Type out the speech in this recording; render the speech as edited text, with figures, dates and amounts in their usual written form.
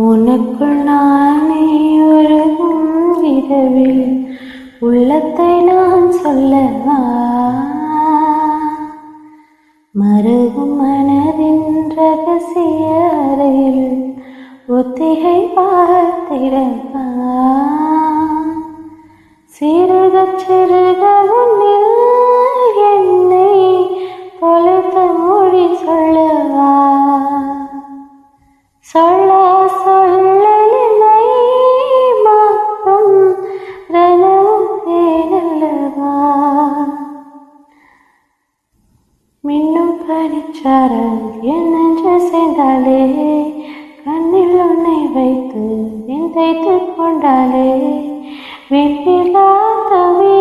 உனக்குள் நானே உருகும் இரவில் உள்ளத்தை நான் சொல்லவா? மருகும் மனதின் ரகசிய அறையில் ஒத்திகை பார்த்திடவா? சிறுக சிறுக உன்னில் என்னை தொலைத்த மொழி சொல்லவா? சொல்லா சொல்லலை மாற்றும் ரணம் தேனல்லவா? மின்னும் பனிச்சாரல் என் நெஞ்சு சேர்ந்தாலே, கண்ணில் உன்னை வைத்து விந்தைத்து கொண்டாலே, விண்ணிலா தவி